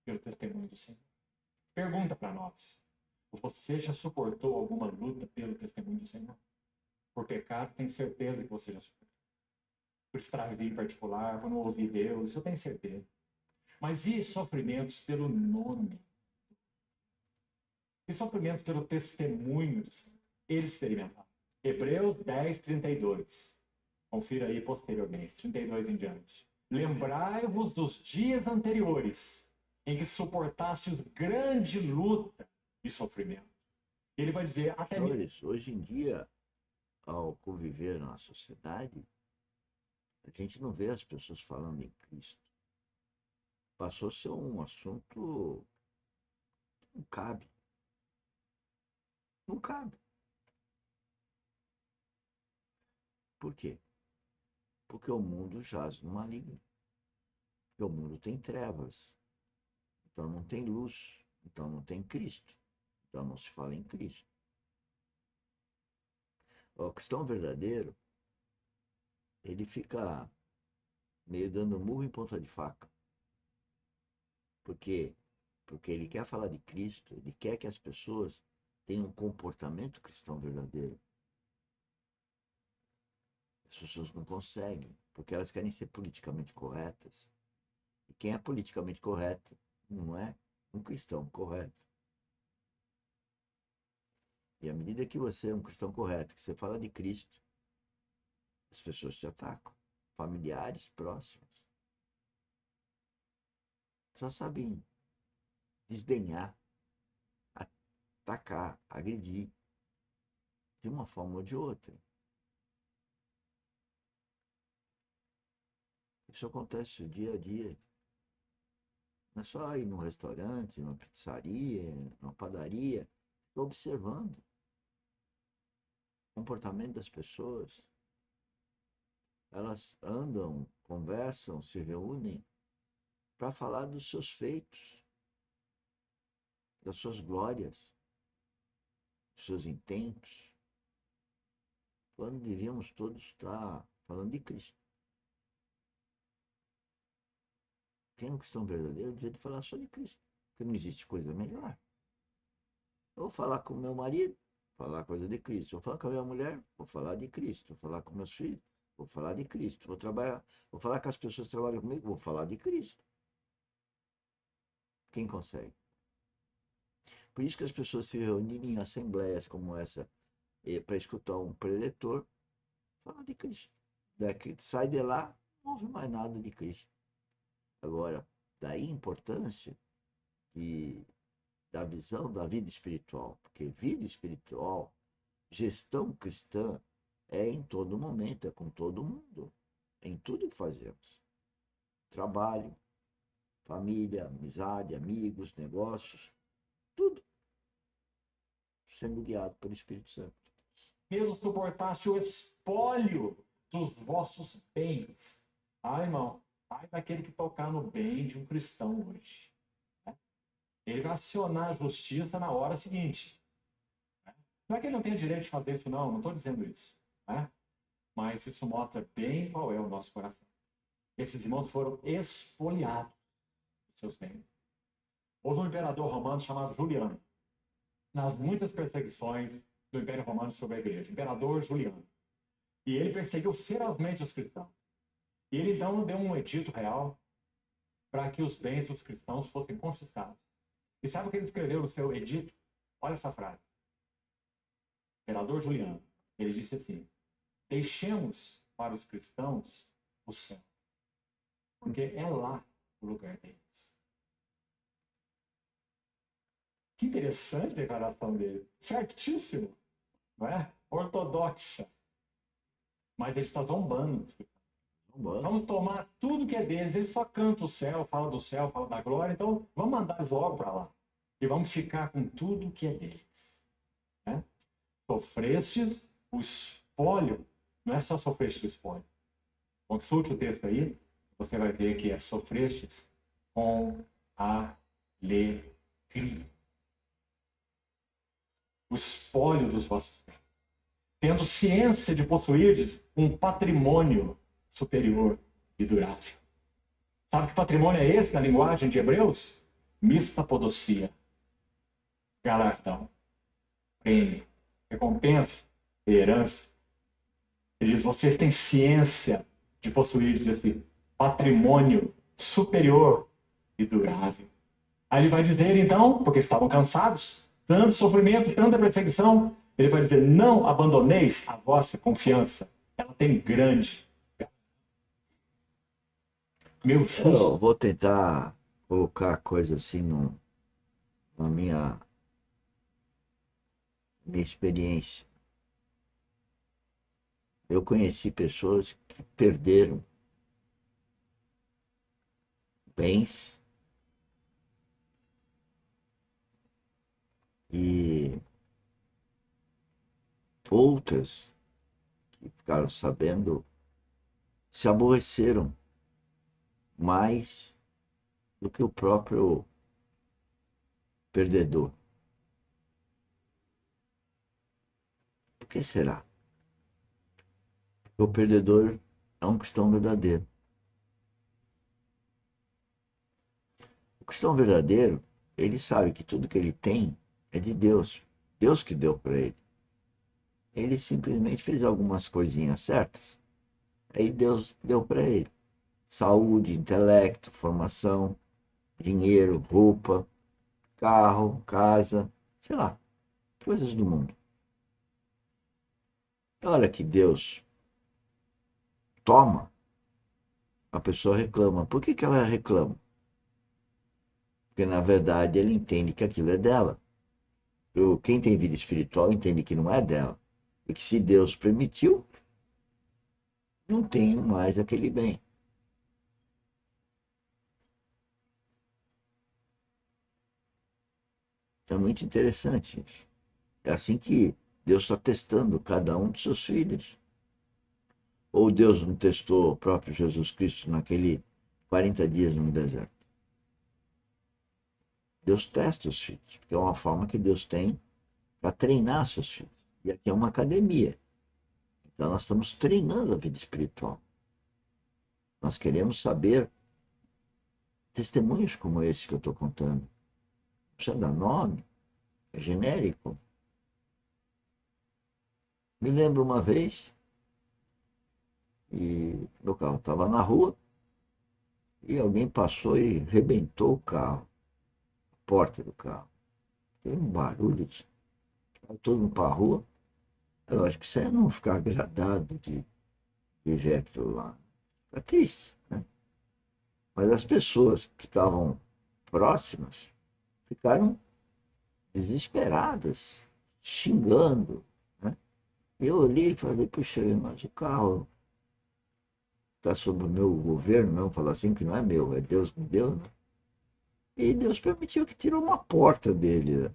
pelo testemunho do Senhor. Pergunta para nós: você já suportou alguma luta pelo testemunho do Senhor? Por pecado, tenho certeza que você já suportou. Por extravio em particular, por não ouvir Deus, eu tenho certeza. Mas e sofrimentos pelo nome? E sofrimentos pelo testemunho do Senhor? Eles experimentaram. Hebreus 10, 32. Confira aí posteriormente, 32 em diante. Lembrai-vos dos dias anteriores, em que suportastes grande luta e sofrimento. Ele vai dizer, até Senhores, hoje em dia, ao conviver na sociedade, a gente não vê as pessoas falando em Cristo. Passou a ser um assunto que não cabe. Não cabe. Por quê? Porque o mundo jaz no maligno. Porque o mundo tem trevas. Então não tem luz. Então não tem Cristo. Então não se fala em Cristo. O cristão verdadeiro, ele fica meio dando murro em ponta de faca. Por quê? Porque ele quer falar de Cristo, ele quer que as pessoas tenham um comportamento cristão verdadeiro. As pessoas não conseguem, porque elas querem ser politicamente corretas. E quem é politicamente correto não é um cristão correto. E à medida que você é um cristão correto, que você fala de Cristo, as pessoas te atacam. Familiares próximos. Só sabem desdenhar, atacar, agredir, de uma forma ou de outra. Isso acontece dia a dia. Não é só ir num restaurante, numa pizzaria, numa padaria. Estou observando o comportamento das pessoas. Elas andam, conversam, se reúnem para falar dos seus feitos, das suas glórias, dos seus intentos, quando devíamos todos estar falando de Cristo. Quem é um cristão verdadeiro devia falar só de Cristo, porque não existe coisa melhor. Eu vou falar com o meu marido, falar coisa de Cristo. Vou falar com a minha mulher, vou falar de Cristo. Vou falar com meus filhos, vou falar de Cristo. Vou trabalhar, vou falar com as pessoas que trabalham comigo, vou falar de Cristo. Quem consegue? Por isso que as pessoas se reúnem em assembleias como essa para escutar um preletor falar de Cristo. Daqui, sai de lá, não ouve mais nada de Cristo. Agora, daí a importância da visão da vida espiritual, porque vida espiritual, gestão cristã, é em todo momento, é com todo mundo, em tudo que fazemos. Trabalho, família, amizade, amigos, negócios, tudo sendo guiado pelo Espírito Santo. mesmo suportaste o espólio dos vossos bens. Irmão, ai daquele que tocar no bem de um cristão hoje. Ele vai acionar a justiça na hora seguinte. Não é que ele não tenha direito de fazer isso, não estou dizendo isso. Mas isso mostra bem qual é o nosso coração. Esses irmãos foram espoliados dos seus bens. Houve um imperador romano chamado Juliano, nas muitas perseguições do Império Romano sobre a igreja. Imperador Juliano. E ele perseguiu ferozmente os cristãos. E ele então deu um edito real para que os bens dos cristãos fossem confiscados. E sabe o que ele escreveu no seu edito? Olha essa frase. Imperador Juliano. Ele disse assim: deixemos para os cristãos o céu, porque é lá o lugar deles. Que interessante a declaração dele. Certíssimo, não é? Ortodoxa. Mas ele está zombando. Vamos tomar tudo que é deles. Ele só canta o céu, fala do céu, fala da glória. Então, vamos mandar eles logo para lá. E vamos ficar com tudo que é deles. Né? Sofrestes o espólio. Não é só sofrestes o espólio. Consulte o texto aí. Você vai ver que é sofrestes com alegria. O espólio dos vossos bens. Tendo ciência de possuirdes um patrimônio superior e durável. Sabe que patrimônio é esse na linguagem de Hebreus? mista podocia, galardão, prêmio, recompensa, herança. Ele diz, vocês têm ciência de possuir esse patrimônio superior e durável. Aí ele vai dizer, então, porque estavam cansados, tanto sofrimento, tanta perseguição, ele vai dizer, não abandoneis a vossa confiança. Ela tem grande. Meu Eu justo. vou tentar colocar a coisa assim na minha experiência. Eu conheci pessoas que perderam bens e outras que ficaram sabendo se aborreceram mais do que o próprio perdedor. Por que será? Porque o perdedor é um cristão verdadeiro. O cristão verdadeiro, ele sabe que tudo que ele tem é de Deus. Deus que deu para ele. Ele simplesmente fez algumas coisinhas certas. Aí Deus deu para ele saúde, intelecto, formação, dinheiro, roupa, carro, casa, sei lá, coisas do mundo. Na hora que Deus toma, a pessoa reclama. Por que ela reclama? Porque na verdade ele entende que aquilo é dela. Quem tem vida espiritual entende que não é dela. E que se Deus permitiu, não tem mais aquele bem. É muito interessante isso. É assim que Deus está testando cada um dos seus filhos. Ou Deus não testou o próprio Jesus Cristo naquele 40 dias no deserto? Deus testa os filhos, porque é uma forma que Deus tem para treinar seus filhos. E aqui é uma academia. Então nós estamos treinando a vida espiritual. Nós queremos saber testemunhos como esse que eu estou contando. Não precisa dar nome, é genérico. Me lembro uma vez, e meu carro estava na rua, e alguém passou e rebentou o carro, a porta do carro. Tem um barulho, todo mundo para a rua. Eu acho que você não ficar agradado de ver aquilo lá. Fica triste, né? Mas as pessoas que estavam próximas ficaram desesperadas, xingando, né? Eu olhei e falei, puxa, mas o carro está sob o meu governo, não falar assim que não é meu, é Deus que deu, né? E Deus permitiu que tirou uma porta dele, né?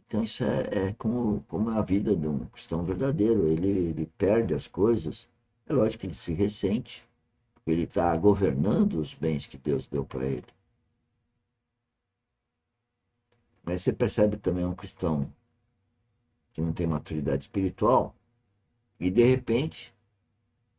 Então isso é como é a vida de um cristão verdadeiro. Ele perde as coisas. É lógico que ele se ressente, porque ele está governando os bens que Deus deu para ele. Mas você percebe também um cristão que não tem maturidade espiritual e de repente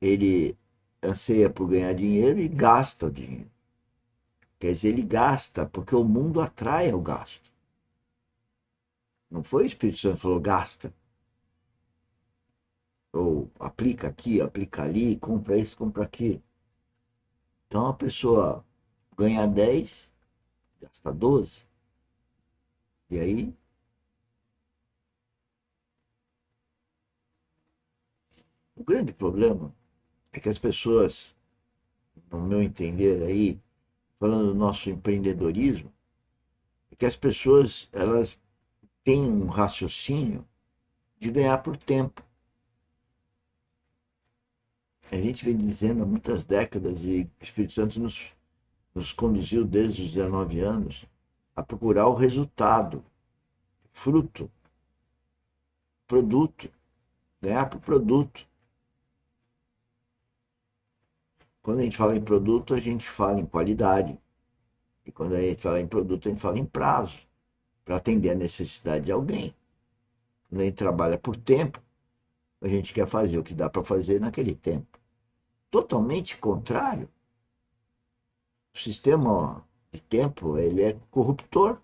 ele anseia por ganhar dinheiro e gasta o dinheiro. Quer dizer, ele gasta porque o mundo atrai ao gasto. Não foi o Espírito Santo que falou gasta. Ou aplica aqui, aplica ali, compra isso, compra aquilo. Então a pessoa ganha 10, gasta 12. E aí o grande problema é que as pessoas, no meu entender aí, falando do nosso empreendedorismo, é que as pessoas elas têm um raciocínio de ganhar por tempo. A gente vem dizendo há muitas décadas e o Espírito Santo nos conduziu desde os 19 anos a procurar o resultado, fruto, produto, ganhar por produto. Quando a gente fala em produto, a gente fala em qualidade. E quando a gente fala em produto, a gente fala em prazo, para atender a necessidade de alguém. Quando a gente trabalha por tempo, a gente quer fazer o que dá para fazer naquele tempo. Totalmente contrário. O sistema de tempo, ele é corruptor.